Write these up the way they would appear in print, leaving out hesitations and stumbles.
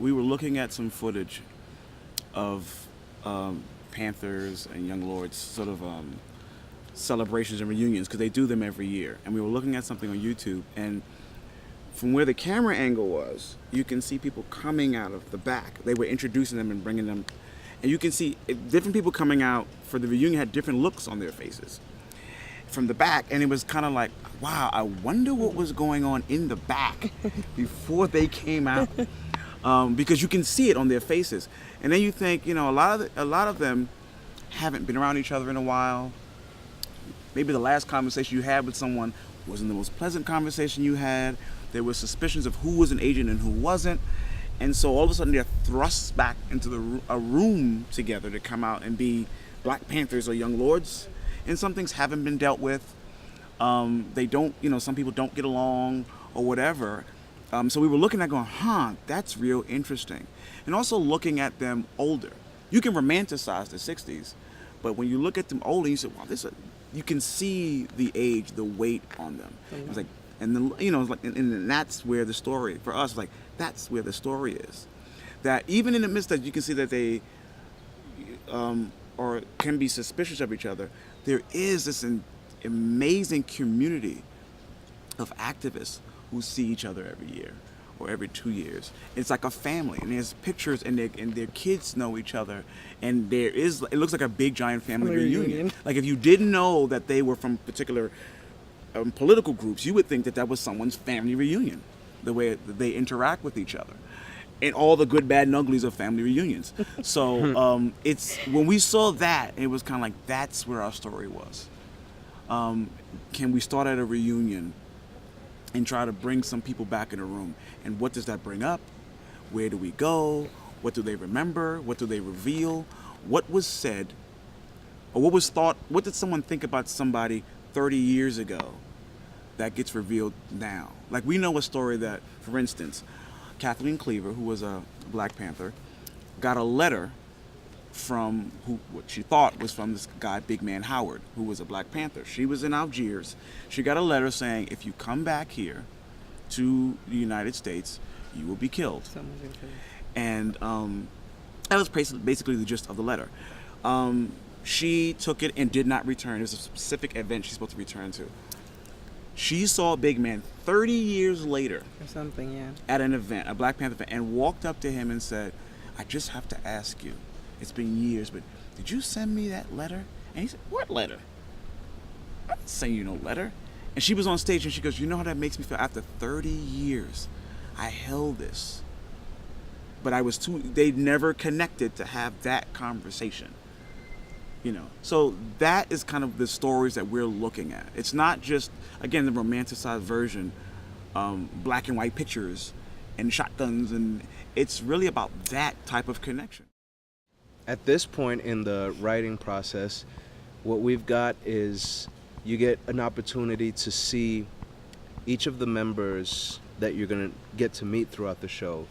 we were looking at some footage of Panthers and Young Lords sort of celebrations and reunions, because they do them every year. And we were looking at something on YouTube, and from where the camera angle was, you can see people coming out of the back. They were introducing them and bringing them, and you can see different people coming out for the reunion had different looks on their faces from the back, and it was kind of like, wow, I wonder what was going on in the back before they came out, because you can see it on their faces. And then you think, a lot of them haven't been around each other in a while. Maybe the last conversation you had with someone wasn't the most pleasant conversation you had. There were suspicions of who was an agent and who wasn't. And so all of a sudden they're thrust back into a room together to come out and be Black Panthers or Young Lords. And some things haven't been dealt with. They don't, some people don't get along or whatever. So we were looking at going, that's real interesting. And also looking at them older. You can romanticize the 60s, but when you look at them older, you say, wow, you can see the age, the weight on them. Mm-hmm. It's like, and then, it's like, and that's where the story, for us, like, that's where the story is. That even in the midst that you can see that they or can be suspicious of each other, there is this amazing community of activists who see each other every year or every 2 years. It's like a family, and there's pictures, and their kids know each other, and it looks like a big giant family reunion. Like if you didn't know that they were from particular political groups, you would think that was someone's family reunion, the way they interact with each other. And all the good, bad, and uglies of family reunions. So it's when we saw that, it was kind of like, that's where our story was. Can we start at a reunion and try to bring some people back in a room? And what does that bring up? Where do we go? What do they remember? What do they reveal? What was said? Or what was thought? What did someone think about somebody 30 years ago that gets revealed now? Like, we know a story that, for instance, Kathleen Cleaver, who was a Black Panther, got a letter from what she thought was from this guy, Big Man Howard, who was a Black Panther. She was in Algiers. She got a letter saying, if you come back here to the United States, you will be killed. And that was basically the gist of the letter. She took it and did not return. It was a specific event she's supposed to return to. She saw Big Man 30 years later or something, yeah, at an event, a Black Panther event, and walked up to him and said, I just have to ask you, it's been years, but did you send me that letter? And he said, what letter? I didn't send you no letter. And she was on stage and she goes, you know how that makes me feel? After 30 years, I held this. But they never connected to have that conversation. So that is kind of the stories that we're looking at. It's not just, again, the romanticized version, black and white pictures and shotguns, and it's really about that type of connection. At this point in the writing process, what we've got is you get an opportunity to see each of the members that you're going to get to meet throughout the show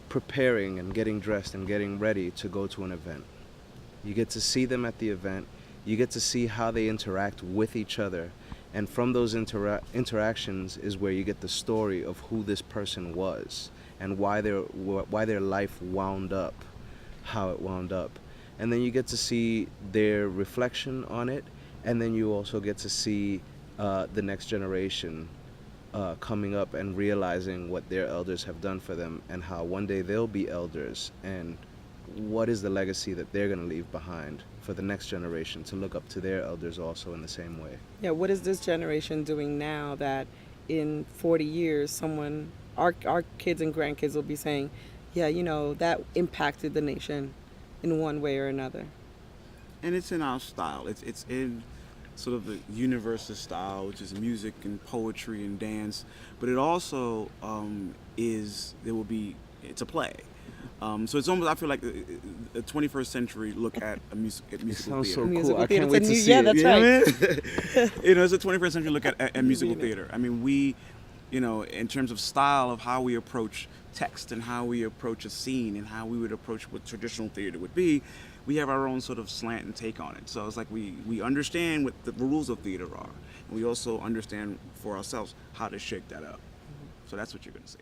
preparing and getting dressed and getting ready to go to an event. You get to see them at the event. You get to see how they interact with each other. And from those interactions is where you get the story of who this person was and why their life wound up, how it wound up. And then you get to see their reflection on it. And then you also get to see the next generation coming up and realizing what their elders have done for them and how one day they'll be elders, and what is the legacy that they're going to leave behind for the next generation to look up to their elders also in the same way. Yeah, what is this generation doing now that in 40 years our kids and grandkids will be saying, yeah, that impacted the nation in one way or another? And it's in our style. It's in sort of the universal style, which is music and poetry and dance, but it also it's a play. So it's almost, I feel like a 21st century look at a musical theater. Sounds so cool. Musical I theater. can't wait to see Yeah, it. that's right. It's a 21st century look at musical theater. I mean, we, in terms of style of how we approach text and how we approach a scene and how we would approach what traditional theater would be, we have our own sort of slant and take on it. So it's like we understand what the rules of theater are, and we also understand for ourselves how to shake that up. So that's what you're going to see.